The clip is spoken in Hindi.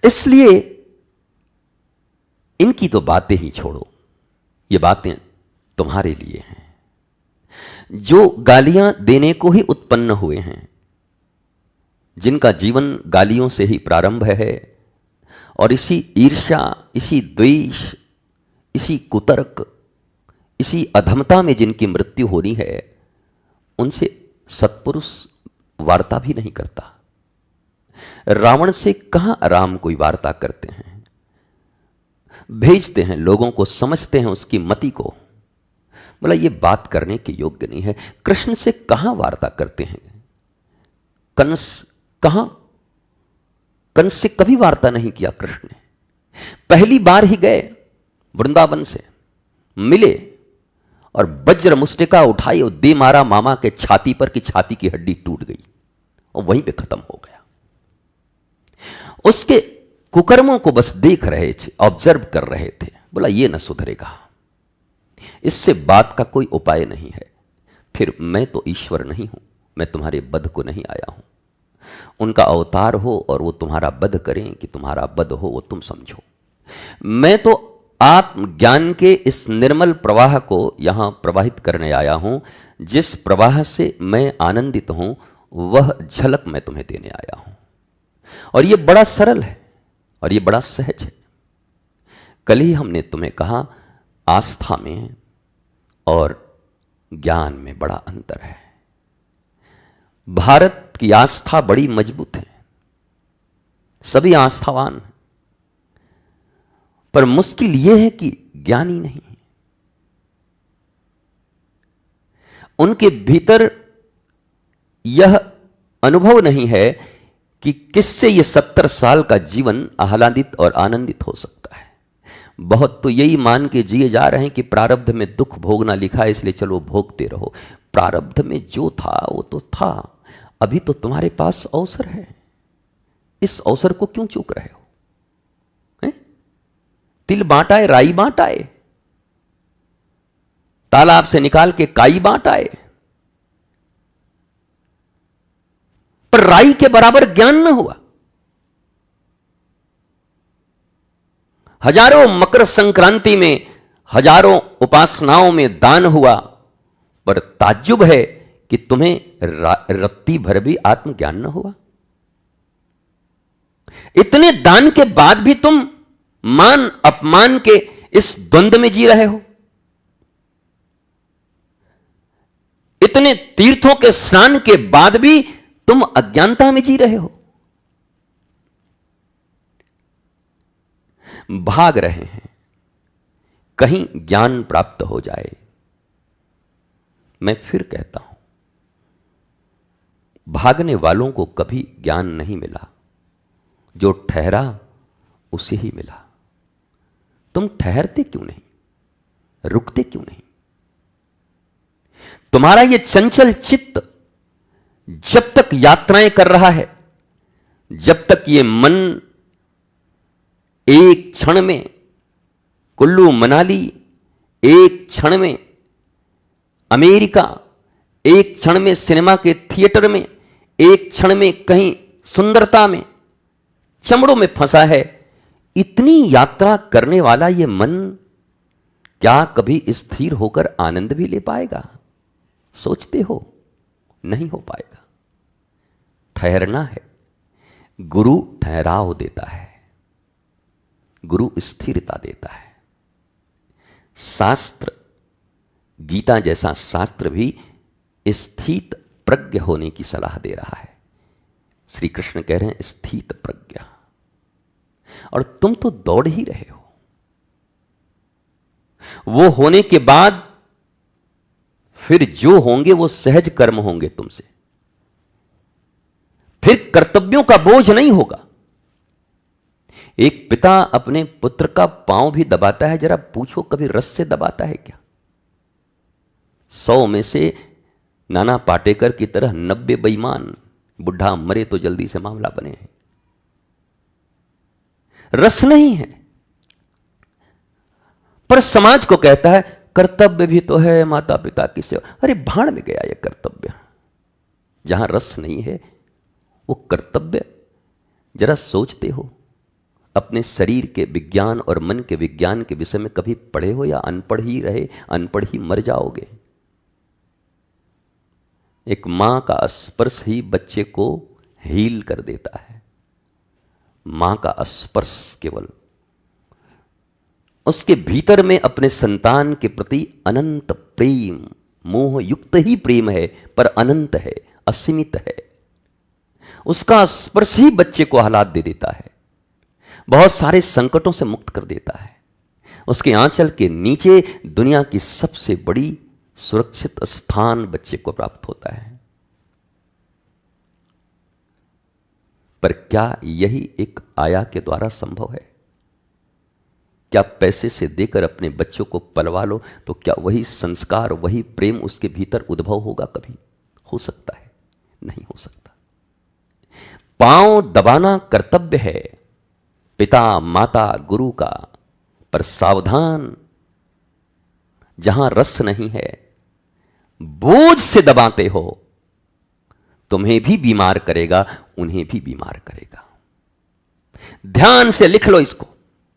इसलिए इनकी तो बातें ही छोड़ो, ये बातें तुम्हारे लिए हैं जो गालियां देने को ही उत्पन्न हुए हैं, जिनका जीवन गालियों से ही प्रारंभ है, और इसी ईर्ष्या, इसी द्वेष, इसी कुतर्क, इसी अधमता में जिनकी मृत्यु होनी है, उनसे सत्पुरुष वार्ता भी नहीं करता। रावण से कहां राम कोई वार्ता करते हैं, भेजते हैं लोगों को, समझते हैं उसकी मति को, बोला ये बात करने के योग्य नहीं है। कृष्ण से कहां वार्ता करते हैं, कंस कहां, कंस से कभी वार्ता नहीं किया कृष्ण ने। पहली बार ही गए वृंदावन से, मिले और वज्र मुष्टिका उठाई और दे मारा मामा के छाती पर कि छाती की हड्डी टूट गई और वहीं पे खत्म हो गया। उसके कुकर्मों को बस देख रहे थे, ऑब्जर्व कर रहे थे। बोला ये न सुधरेगा, इससे बात का कोई उपाय नहीं है। फिर मैं तो ईश्वर नहीं हूं, मैं तुम्हारे वध को नहीं आया हूं। उनका अवतार हो और वो तुम्हारा वध करें कि तुम्हारा वध हो, वो तुम समझो। मैं तो आत्मज्ञान के इस निर्मल प्रवाह को यहां प्रवाहित करने आया हूं। जिस प्रवाह से मैं आनंदित हूं वह झलक मैं तुम्हें देने आया हूं। और यह बड़ा सरल है और यह बड़ा सहज है। कल ही हमने तुम्हें कहा आस्था में और ज्ञान में बड़ा अंतर है। भारत की आस्था बड़ी मजबूत है, सभी आस्थावान हैं, पर मुश्किल यह है कि ज्ञानी नहीं है। उनके भीतर यह अनुभव नहीं है कि किससे यह 70 साल का जीवन आह्लादित और आनंदित हो सकता है। बहुत तो यही मान के जिए जा रहे हैं कि प्रारब्ध में दुख भोगना लिखा है, इसलिए चलो भोगते रहो। प्रारब्ध में जो था वो तो था, अभी तो तुम्हारे पास अवसर है, इस अवसर को क्यों चूक रहे हो? तिल बांटाए राई बांटाए, तालाब से निकाल के काई बांटाए, पर राई के बराबर ज्ञान न हुआ। हजारों मकर संक्रांति में, हजारों उपासनाओं में दान हुआ, पर ताज्जुब है कि तुम्हें रत्ती भर भी आत्मज्ञान न हुआ। इतने दान के बाद भी तुम मान अपमान के इस द्वंद्व में जी रहे हो। इतने तीर्थों के स्नान के बाद भी तुम अज्ञानता में जी रहे हो। भाग रहे हैं कहीं ज्ञान प्राप्त हो जाए। मैं फिर कहता हूं, भागने वालों को कभी ज्ञान नहीं मिला, जो ठहरा उसे ही मिला। तुम ठहरते क्यों नहीं, रुकते क्यों नहीं? तुम्हारा यह चंचल चित्त जब तक यात्राएं कर रहा है, जब तक ये मन एक क्षण में कुल्लू मनाली, एक क्षण में अमेरिका, एक क्षण में सिनेमा के थिएटर में, एक क्षण में कहीं सुंदरता में, चमड़ों में फंसा है, इतनी यात्रा करने वाला ये मन क्या कभी स्थिर होकर आनंद भी ले पाएगा? सोचते हो? नहीं हो पाएगा। ठहरना है। गुरु ठहराव देता है, गुरु स्थिरता देता है। शास्त्र, गीता जैसा शास्त्र भी स्थित प्रज्ञ होने की सलाह दे रहा है। श्री कृष्ण कह रहे हैं स्थित प्रज्ञा, और तुम तो दौड़ ही रहे हो। वो होने के बाद फिर जो होंगे वो सहज कर्म होंगे तुमसे। फिर कर्तव्यों का बोझ नहीं होगा। एक पिता अपने पुत्र का पांव भी दबाता है, जरा पूछो कभी रस से दबाता है क्या? 100 में से नाना पाटेकर की तरह 90 बेईमान, बुढ़ा मरे तो जल्दी से मामला बने हैं। रस नहीं है। पर समाज को कहता है कर्तव्य भी तो है, माता पिता की सेवा। अरे भाड़ में गया ये कर्तव्य। जहां रस नहीं है वो कर्तव्य जरा सोचते हो अपने शरीर के विज्ञान और मन के विज्ञान के विषय में कभी पढ़े हो, या अनपढ़ ही रहे, अनपढ़ ही मर जाओगे? एक मां का स्पर्श ही बच्चे को हील कर देता है। मां का स्पर्श केवल, उसके भीतर में अपने संतान के प्रति अनंत प्रेम, मोह युक्त ही प्रेम है, पर अनंत है, असीमित है। उसका स्पर्श ही बच्चे को आह्लाद दे देता है, बहुत सारे संकटों से मुक्त कर देता है। उसके आंचल के नीचे दुनिया की सबसे बड़ी सुरक्षित स्थान बच्चे को प्राप्त होता है। पर क्या यही एक आया के द्वारा संभव है? क्या पैसे से देकर अपने बच्चों को पलवा लो तो क्या वही संस्कार, वही प्रेम उसके भीतर उद्भव होगा? कभी हो सकता है? नहीं हो सकता। पांव दबाना कर्तव्य है पिता, माता, गुरु का, पर सावधान, जहां रस नहीं है, बोझ से दबाते हो, तुम्हें भी बीमार करेगा, उन्हें भी बीमार करेगा। ध्यान से लिख लो इसको।